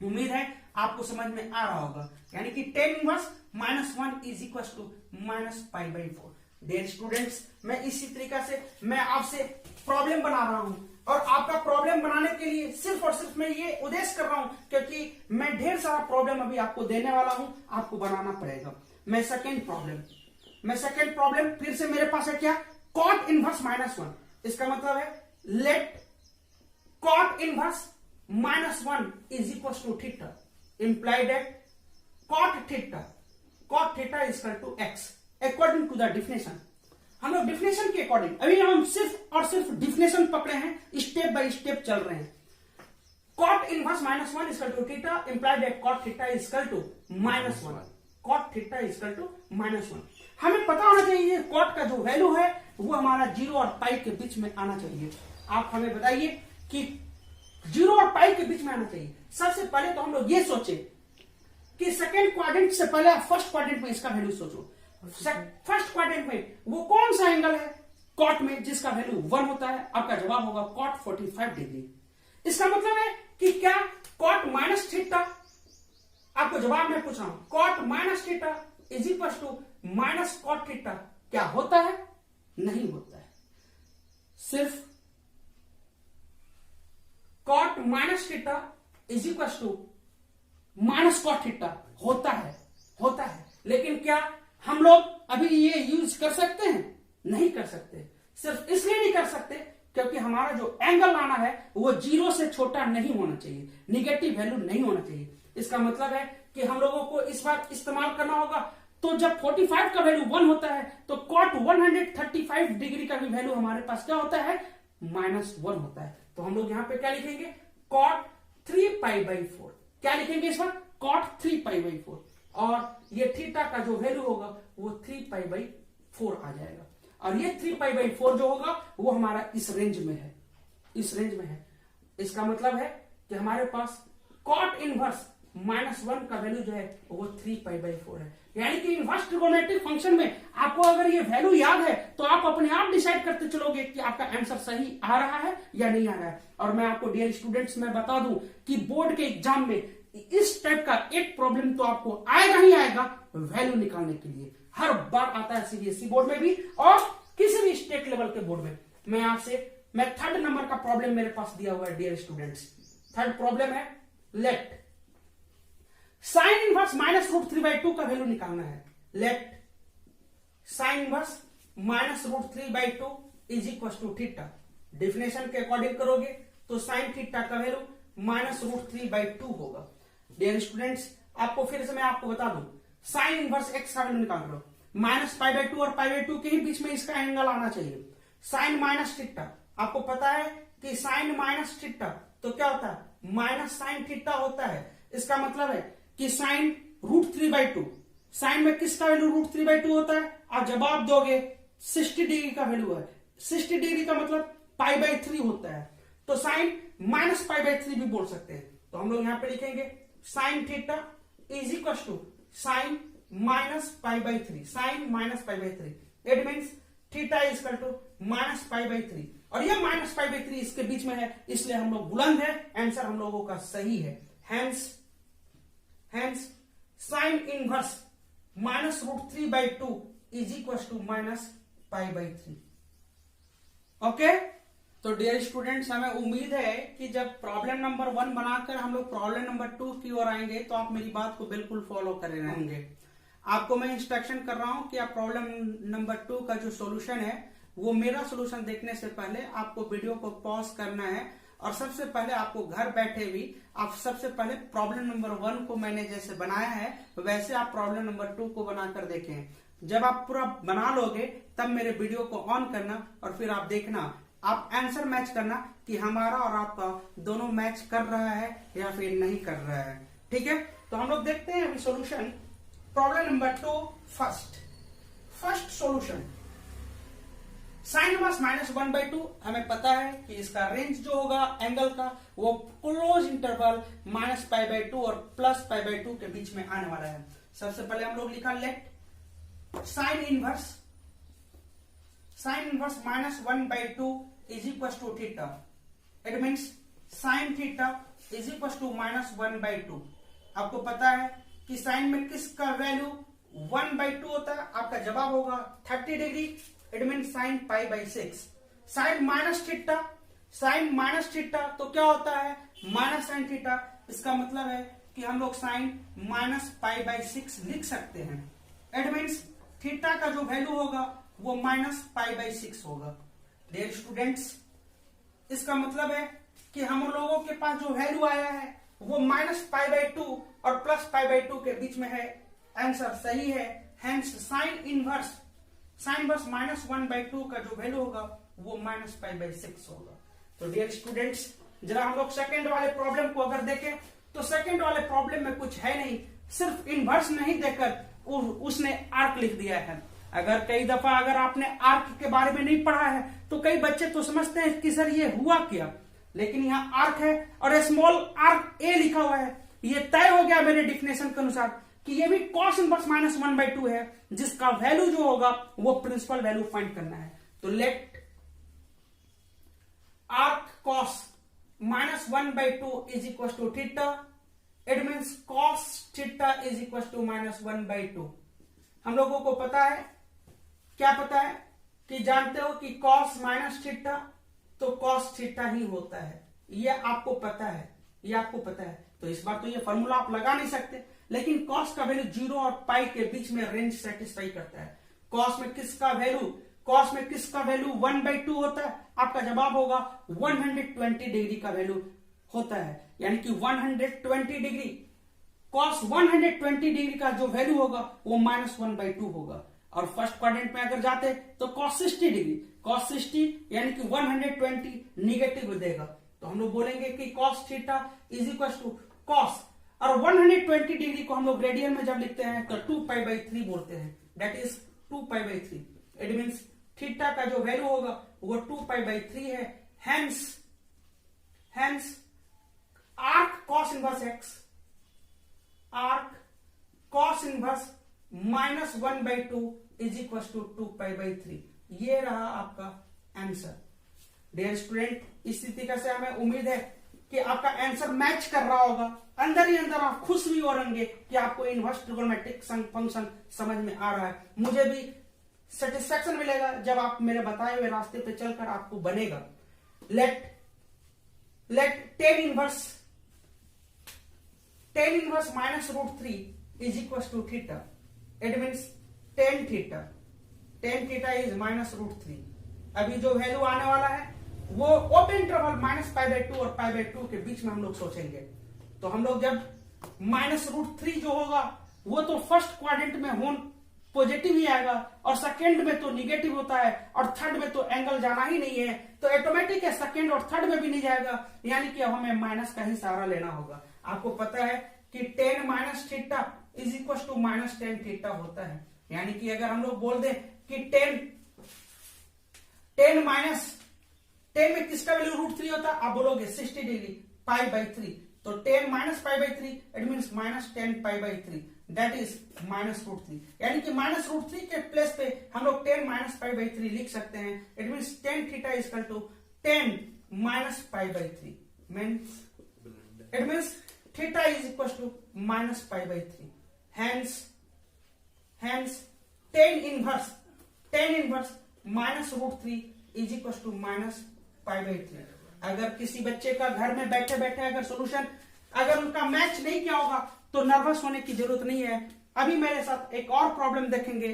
[SPEAKER 1] उम्मीद है आपको समझ में आ रहा होगा। यानी कि tan inverse -1 is equal to -π/4। Dear students, मैं इसी तरीका से मैं आपसे प्रॉब्लम बना रहा हूं, और आपका प्रॉब्लम बनाने के लिए सिर्फ और सिर्फ मैं ये उद्देश्य कर रहा हूं क्योंकि मैं ढेर सारा प्रॉब्लम अभी आपको देने वाला हूं, आपको बनाना पड़ेगा। मैं सेकेंड प्रॉब्लम फिर से मेरे पास है क्या? cot inverse -1। इसका मतलब है let cot inverse -1 is equal to theta, implied that cot theta is equal to x according to the definition. हम लोग डिफिनेशन के अकॉर्डिंग अभी हम सिर्फ और सिर्फ डिफिनेशन पकड़े हैं, स्टेप बाय स्टेप चल रहे हैं। cot inverse -1 is equal to theta implied that cot theta is equal to -1, cot theta is equal to -1। हमें पता होना चाहिए cot का जो वैल्यू है वो हमारा 0 और पाई के बीच में आना चाहिए। आप हमें बताइए कि 0 और पाई के बीच में आना चाहिए। सबसे पहले तो हम लोग ये सोचे कि सेकेंड क्वाड्रेंट से पहले फर्स्ट क्वाड्रेंट में इसका वैल्यू सोचो। फर्स्ट क्वाड्रेंट में वो कौन सा एंगल है cot में जिसका वैल्यू 1 होता है? आपका जवाब होगा cot 45 डिग्री। इसका मतलब है कि क्या cot माइनस थीटा, आपको जवाब में पूछ रहा हूं, cot minus theta is equal to minus cot theta क्या होता है? नहीं होता है। सिर्फ cot minus theta is equal to minus cot theta होता है। लेकिन क्या हम लोग अभी ये यूज कर सकते हैं? नहीं कर सकते। सिर्फ इसलिए नहीं कर सकते क्योंकि हमारा जो एंगल लाना है वो 0 से छोटा नहीं होना चाहिए, निगेटिव वैल्यू नहीं होना चाहिए। इसका मतलब है कि हम लोगों को इस बार इस्तेमाल करना होगा। तो जब 45 का वैल्यू 1 होता है तो cot 135 डिग्री का भी वैल्यू हमारे पास क्या होता है? -1 होता है। तो हम लोग यहां पे क्या लिखेंगे? cot 3π/4। क्या लिखेंगे इस बार? cot 3π/4, और ये थीटा का जो वैल्यू होगा वो 3π/4 आ जाएगा। और ये 3π/4 जो होगा वो हमारा इस रेंज में है। इसका मतलब है कि हमारे पास cot इनवर्स -1 का वैल्यू जो है वो 3π/4 है। यानी कि इनवर्स ट्रिगोनोमेट्रिक फंक्शन में आपको अगर ये वैल्यू याद है तो आप अपने आप डिसाइड करते चलोगे कि आपका आंसर सही आ रहा है या नहीं आ रहा है। और मैं आपको डियर स्टूडेंट्स मैं बता दूं कि बोर्ड के एग्जाम में इस टाइप का एक प्रॉब्लम तो आपको आएगा ही आएगा वैल्यू निकालने के लिए। हर बार आता है सीबीएसई बोर्ड में भी और किसी भी स्टेट लेवल के बोर्ड में। मैं थर्ड नंबर का प्रॉब्लम मेरे पास दिया हुआ है डियर स्टूडेंट्स। थर्ड प्रॉब्लम है लेट साइन इनवर्स -√3/2 का वैल्यू निकालना है। Let sine inverse -√3/2 is equal to theta. Definition के अकॉर्डिंग करोगे तो साइन थीटा का वैल्यू -√3/2 होगा। डियर स्टूडेंट्स, आपको फिर से मैं आपको बता दूं, साइन इनवर्स x का वैल्यू निकाल लो, -π/2 और π/2 के ही बीच में इसका एंगल आना चाहिए। साइन माइनस थीटा, आपको पता है कि साइन माइनस थीटा तो क्या होता है? माइनस साइन थीटा होता है। इसका मतलब है कि साइन √3/2, साइन में किसका वैल्यू √3/2 होता है? आप जवाब दोगे 60 डिग्री का वैल्यू है। 60 डिग्री का मतलब π/3 होता है, तो साइन माइनस π/3 भी बोल सकते हैं। तो हम लोग यहां पे लिखेंगे sine theta is equal to sine minus π/3, sine minus π/3। It means theta is equal to minus π/3, और यह माइनस π/3 इसके बीच में है, इसलिए हम लोग बुलंद है। आंसर हम लोगों का सही है। Hence sine inverse minus √3/2 is equal to minus π/3। Okay, तो डियर स्टूडेंट्स, हमें उम्मीद है कि जब प्रॉब्लम नंबर 1 बनाकर हम लोग प्रॉब्लम नंबर 2 की ओर आएंगे तो आप मेरी बात को बिल्कुल फॉलो कर रहे होंगे। आपको मैं इंस्ट्रक्शन कर रहा हूं कि आप प्रॉब्लम नंबर 2 का जो सॉल्यूशन है वो मेरा सॉल्यूशन देखने से पहले आपको वीडियो को पॉज करना है, और सबसे पहले आपको घर बैठे भी आप सबसे पहले प्रॉब्लम नंबर 1 को मैंने जैसे बनाया है वैसे आप प्रॉब्लम नंबर 2 को बनाकर देखें। जब आप पूरा बना लोगे तब मेरे वीडियो को ऑन करना और फिर आप देखना, आप आंसर मैच करना कि हमारा और आपका दोनों मैच कर रहा है या फिर नहीं कर रहा है। ठीक है, तो हम लोग देखते हैं अभी solution problem number 2। First solution, sign inverse -1/2 हमें पता है कि इसका रेंज जो होगा एंगल का वो क्लोज इंटरवल -π/2 और +π/2 के बीच में आने वाला है। सबसे पहले हम लोग लिखा let sine inverse -1/2 is equal to theta. It means sine theta is equal to -1/2। आपको पता है कि साइन में किसका वैल्यू 1/2 होता है? आपका जवाब होगा 30 degree. It means sine π/6। Sine minus theta तो क्या होता है? Minus sine theta. इसका मतलब है कि हम लोग साइन -π/6 लिख सकते हैं। इट मीन्स थीटा का जो वैल्यू होगा वो -π/6 होगा। डियर स्टूडेंट्स, इसका मतलब है कि हम लोगों के पास जो वैल्यू आया है वो -π/2 और +π/2 के बीच में है। आंसर सही है। हेंस साइन इनवर्स -1/2 का जो वैल्यू होगा वो -π/6 होगा। तो डियर स्टूडेंट्स, जरा हम लोग सेकंड वाले प्रॉब्लम को अगर देखें तो सेकंड वाले प्रॉब्लम में कुछ है नहीं, सिर्फ इनवर्स नहीं देकर उसने आर्क लिख दिया है। अगर कई दफा अगर आपने आर्क के बारे में नहीं पढ़ा है तो कई बच्चे तो समझते हैं कि सर ये हुआ क्या, लेकिन यहाँ आर्क है और स्मॉल आर्क ए लिखा हुआ है। ये तय हो गया मेरे डिफिनेशन के अनुसार कि ये भी cos इनवर्स -1/2 है, जिसका वैल्यू जो होगा वो प्रिंसिपल वैल्यू फाइंड करना है। तो let arc cos -1/2 is equal to theta. It means cos theta is equal to -1/2। हम लोगों को पता है, क्या पता है कि जानते हो कि cos माइनस थीटा तो cos थीटा ही होता है। ये आपको पता है, तो इस बार तो ये फॉर्मूला आप लगा नहीं सकते, लेकिन cos का वैल्यू 0 और पाई के बीच में रेंज सेटिस्फाई करता है। cos में किसका वैल्यू 1/2 होता है? आपका जवाब होगा 120 डिग्री का वैल्यू होता है, यानी कि 120 डिग्री cos 120 डिग्री का जो वैल्यू होगा वो -1/2 होगा। और फर्स्ट क्वाड्रेंट में अगर जाते तो cos 60 यानी कि 120 निगेटिव देगा। तो हम लोग बोलेंगे कि cos theta is equal to cos, और 120 डिग्री को हम लोग रेडियन में जब लिखते हैं तो 2π/3 बोलते हैं, that is 2π/3। It means theta का जो वैल्यू होगा वो 2π/3 है। Hence arc cos inverse x, arc cos inverse -1/2 is equal to 2π/3। ये रहा आपका आंसर। डियर स्टूडेंट, इसी तरीके से हमें उम्मीद है कि आपका आंसर मैच कर रहा होगा। अंदर ही अंदर आप खुश भी हो रहेंगे कि आपको इनवर्स ट्रिगोनोमेट्रिक फंक्शन समझ में आ रहा है। मुझे भी सेटिस्फैक्शन मिलेगा जब आप मेरे बताए हुए रास्ते पे चलकर आपको बनेगा। Let tan inverse -√3 is equal to theta. It means tan theta is -√3। अभी जो वैल्यू आने वाला है वो ओपन इंटरवल -π/2 और π/2 के बीच में हम लोग सोचेंगे। तो हम लोग जब -√3 जो होगा वो तो फर्स्ट क्वाड्रेंट में पॉजिटिव ही आएगा, और सेकंड में तो निगेटिव होता है, और थर्ड में तो एंगल जाना ही नहीं है, तो ऑटोमेटिक है सेकंड और थर्ड में भी नहीं जाएगा, यानी कि अब हमें माइनस का ही सहारा लेना होगा। आपको पता है कि tan minus theta is equal to minus tan theta होता है, यानी कि अगर हम लोग बोल दें कि टेन माइनस टेन में किसका वैल्यू √3 होता है, आप बोलोगे 60 डिग्री π/3, तो 10 minus π/3 it mean minus 10 π/3 that is minus √3, यानी कि माइनस √3 के प्लेस पे हम लोग 10 माइनस π/3 लिख सकते हैं। It mean tan theta is equal to 10 minus π/3 means it means theta is equal to minus π/3, hence tan inverse minus √3 is equal to minus π/3। अगर किसी बच्चे का घर में बैठे बैठे अगर सॉल्यूशन अगर उनका मैच नहीं किया होगा तो नर्वस होने की जरूरत नहीं है। अभी मेरे साथ एक और प्रॉब्लम देखेंगे,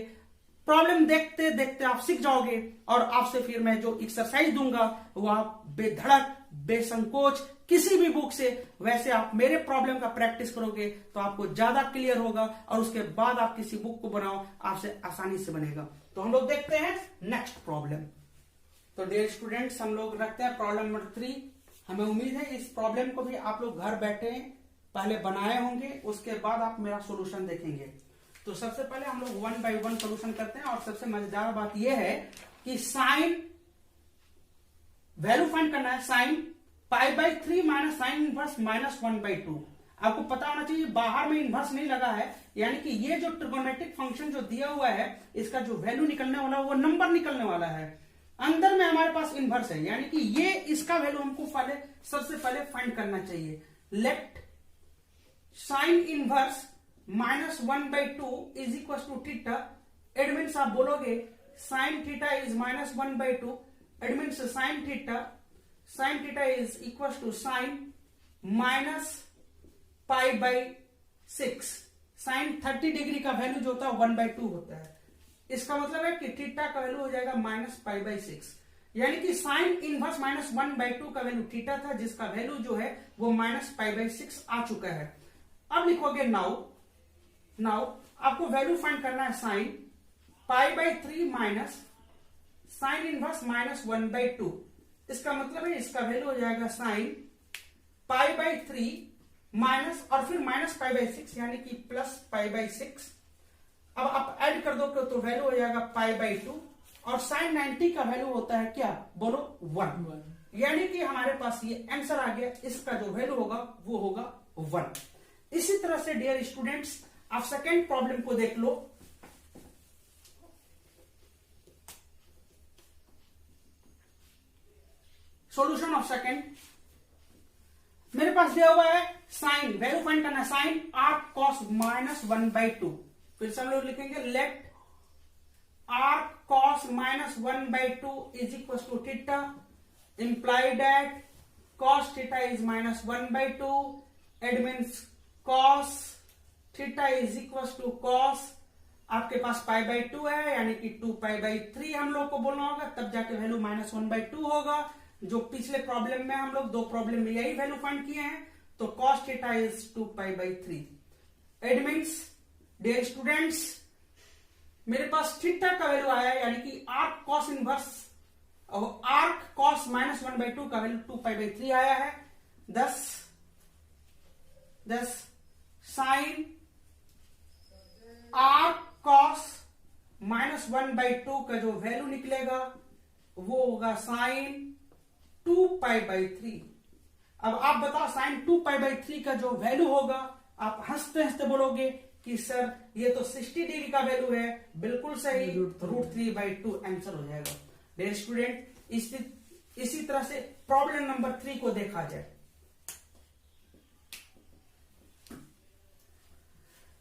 [SPEAKER 1] प्रॉब्लम देखते देखते आप सीख जाओगे, और आपसे फिर मैं जो एक्सरसाइज दूंगा वो आप बेधड़क बेसंकोच किसी भी बुक से वैसे आप मेरे प्रॉब्लम का प्रैक्टिस करोगे तो आपको ज्यादा क्लियर होगा, और उसके बाद आप किसी बुक को बनाओ आपसे आसानी से बनेगा। तो हम लोग देखते हैं नेक्स्ट प्रॉब्लम। तो डियर स्टूडेंट्स, हम लोग रखते हैं प्रॉब्लम नंबर 3। हमें उम्मीद है इस प्रॉब्लम को भी आप लोग घर बैठे पहले बनाए होंगे, उसके बाद आप मेरा सॉल्यूशन देखेंगे। तो सबसे पहले हम लोग 1 बाय 1 सॉल्यूशन करते हैं, और सबसे मजेदार बात यह है कि साइन वैल्यू फाइंड करना है, sine π/3 minus sine inverse minus 1/2। आपको पता होना चाहिए बाहर में इनवर्स नहीं लगा है, यानी कि ये जो ट्रिगोनोमेट्रिक फंक्शन जो दिया हुआ है इसका जो वैल्यू निकलने वाला है वो नंबर निकलने वाला है। अंदर में हमारे पास इनवर्स है, यानी कि ये इसका वैल्यू हमको सबसे पहले फाइंड करना चाहिए। Let sine inverse minus 1/2 is equal to theta, it means आप बोलोगे sine theta is minus 1/2, it means sine theta is equal to sine minus π/6। Sine 30 degree का वैल्यू जो होता है 1/2 होता है, इसका मतलब है कि थीटा का वैल्यू हो जाएगा माइनस π/6, यानी कि साइन इनवर्स माइनस 1/2 का वैल्यू थीटा था, जिसका वैल्यू जो है वो माइनस π/6 आ चुका है। अब लिखोगे नाउ आपको वैल्यू फाइंड करना है sine π/3 minus sine inverse minus 1/2, इसका मतलब है इसका वैल्यू हो जाएगा साइन π/3 माइनस और फिर माइनस π/6 यानी कि प्लस π/6। अब आप ऐड कर दो तो वैल्यू हो जाएगा π/2, और साइन 90 का वैल्यू होता है क्या, बोलो 1, यानी कि हमारे पास ये आंसर आ गया, इसका जो वैल्यू होगा वो होगा 1। इसी तरह से डियर स्टूडेंट्स आप सेकेंड प्रॉब्लम को देख लो। सॉल्यूशन ऑफ सेकेंड, मेरे पास दिया हुआ है साइन वैल्यू फाइंड करना है, साइन आर्क कॉस माइनस 1/2। फिर से हम लोग लिखेंगे let arc cos minus 1/2 is equal to theta, imply that cos theta is minus 1/2, it means cos theta is equal to cos, आपके पास π/2 है यानी कि 2π/3 हम लोग को बोलना होगा, तब जाके वैल्यू माइनस 1/2 होगा। जो पिछले प्रॉब्लम में हम लोग 2 प्रॉब्लम में यही वैल्यू फाइंड किए हैं, तो cos theta is 2π/3। It means dear students मेरे पास थीटा का वैल्यू आया, यानी कि आर्क कॉस इनवर्स और आर्क कॉस माइनस 1/2 का वैल्यू 2π/3 आया है। दस साइन आर्क कॉस माइनस 1/2 का जो वैल्यू निकलेगा वो होगा साइन 2π/3। अब आप बताओ साइन 2π/3 का जो वैल्यू होगा, आप हंसते हंसते बोलोगे कि सर ये तो 60 डिग्री का वैल्यू है, बिल्कुल सही, √3/2 आंसर हो जाएगा। डियर स्टूडेंट इसी तरह से प्रॉब्लम नंबर 3 को देखा जाए।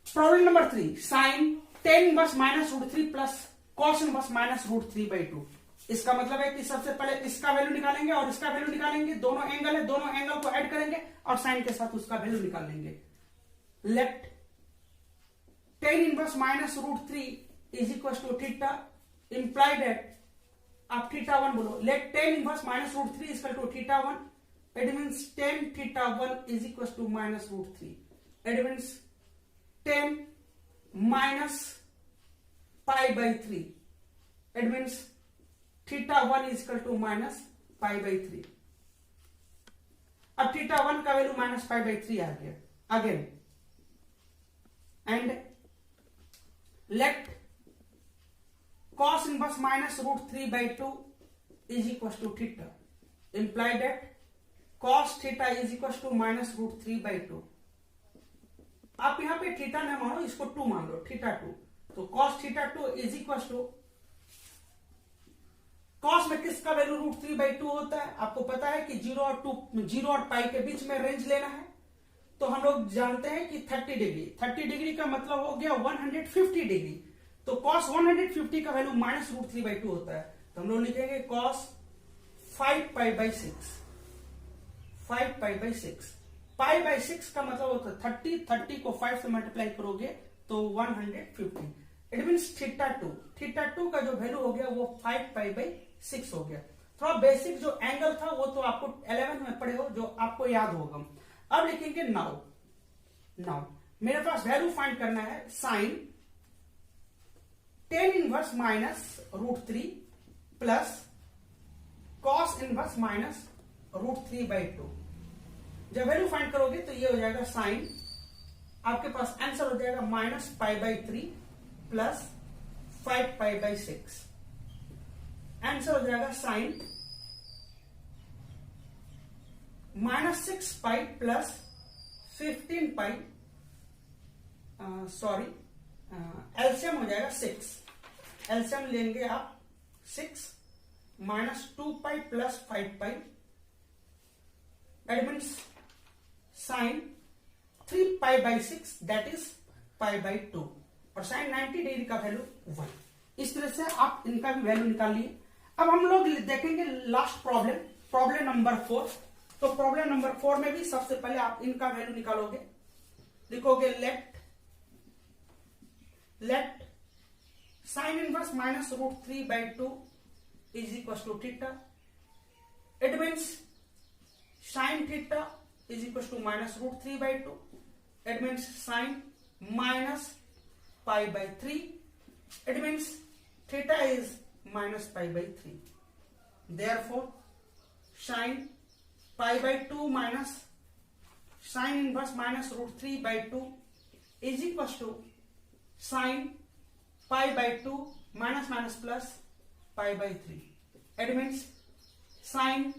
[SPEAKER 1] Problem number 3, sine tan inverse minus √3 plus cos inverse minus √3/2। इसका मतलब है कि सबसे पहले इसका वैल्यू निकालेंगे और इसका वैल्यू निकालेंगे, दोनों एंगल है, दोनों एंगल को ऐड करेंगे और साइन के साथ उसका वैल्यू निकाल लेंगे। Let tan inverse minus √3 is equal to theta, imply that आप θ1 बोलो, let tan inverse minus √3 is equal to θ1, it means tan θ1 is equal to minus √3, it means tan minus π/3. It means θ1 is equal to minus π/3. अब θ1 का value minus π/3 आ गया. Again and let cos inverse minus √3/2 is equals to theta. Imply that cos theta is equals to minus √3/2. आप यहां पे theta न मानो, इसको 2 मान लो, θ2. तो cos θ2 is equals to cos में किसका वैल्यू √3/2 होता है? आपको पता है कि 0 और पाई के बीच में रेंज लेना है. तो हम लोग जानते हैं कि 30 डिग्री. 30 डिग्री का मतलब हो गया 150 डिग्री. तो cos 150 का वैल्यू माइनस √3/2 होता है. तो हम लोग लिखेंगे cos 5π/6. 5π/6. π/6 का मतलब होता है 30 को 5 से मल्टीप्लाई करोगे तो 150. इट मीन्स θ2 का जो वैल्यू हो गया वो 5π/6 हो गया. थोड़ा बेसिक जो एंगल था वो तो आपको 11 में पढ़े हो, जो आपको याद होगा. अब लिखेंगे नाउ मेरे पास वैल्यू फाइंड करना है sine tan inverse minus √3 plus cos inverse minus √3/2. जब वैल्यू फाइंड करोगे तो ये हो जाएगा साइन, आपके पास आंसर हो जाएगा माइनस π/3 प्लस 5π/6. आंसर हो जाएगा sine minus 6π plus 15π. Sorry, LCM हो जाएगा 6. एलसीएम लेंगे आप 6 minus 2π plus 5π. That means sin 3π/6 that is π/2 और sin 90 डिग्री का वैल्यू 1. इस तरह से आप इनका भी वैल्यू निकाल लिए. अब हम लोग देखेंगे लास्ट प्रॉब्लम नंबर 4. तो प्रॉब्लम नंबर 4 में भी सबसे पहले आप इनका वैल्यू निकालोगे. लिखोगे let sin inverse minus √3/2 is equal to theta. It means sin theta is equals to minus √3/2. It means sin minus π/3. It means theta is minus π/3. Therefore, sin π/2 minus sin inverse minus √3/2 is equals to sin π/2 minus plus π/3. It means sin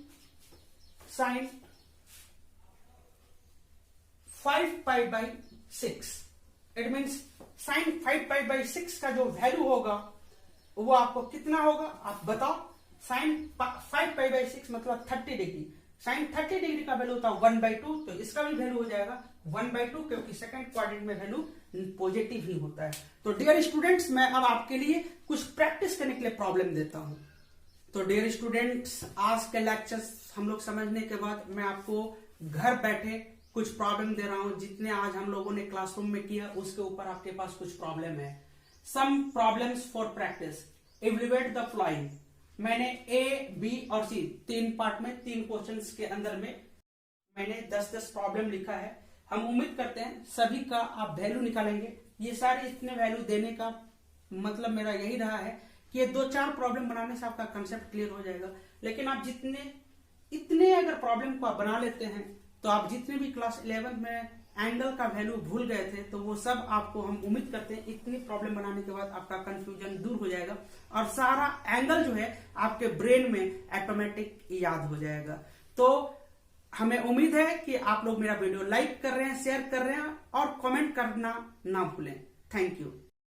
[SPEAKER 1] 5π/6. It means sin 5π/6 का जो value होगा वो आपको कितना होगा आप बताओ. sin 5π/6 मतलब 30 डिग्री. sin 30 डिग्री का वैल्यू होता है 1/2. तो इसका भी वैल्यू हो जाएगा 1/2 क्योंकि सेकंड क्वाड्रेंट में वैल्यू पॉजिटिव ही होता है. तो डियर स्टूडेंट्स, मैं अब आपके लिए कुछ प्रैक्टिस करने के लिए प्रॉब्लम देता हूं. तो डियर स्टूडेंट्स, आज के लेक्चर्स हम लोग समझने के बाद मैं आपको घर बैठे कुछ प्रॉब्लम दे रहा हूं. जितने आज हम लोगों ने क्लासरूम में किया उसके ऊपर आपके पास कुछ प्रॉब्लम है. Some problems for practice. Evaluate the following. मैंने ए, बी और सी 3 पार्ट में 3 क्वेश्चंस के अंदर में मैंने 10-10 प्रॉब्लम लिखा है. हम उम्मीद करते हैं सभी का आप वैल्यू निकालेंगे. ये सारे इतने वैल्यू देने का मतलब मेरा यही रहा है कि ये 2-4 प्रॉब्लम बनाने से आपका कंसेप्ट क्लियर हो जाएगा. लेकिन आप इतने अगर प्रॉब्लम को आप बना लेते हैं तो आप जितने भी क्लास 11 में एंगल का वैल्यू भूल गए थे तो वो सब आपको हम उम्मीद करते हैं इतनी प्रॉब्लम बनाने के बाद आपका कंफ्यूजन दूर हो जाएगा और सारा एंगल जो है आपके ब्रेन में ऑटोमेटिक याद हो जाएगा. तो हमें उम्मीद है कि आप लोग मेरा वीडियो लाइक कर रहे हैं, शेयर कर रहे हैं और कमेंट करना ना भूलें. Thank you.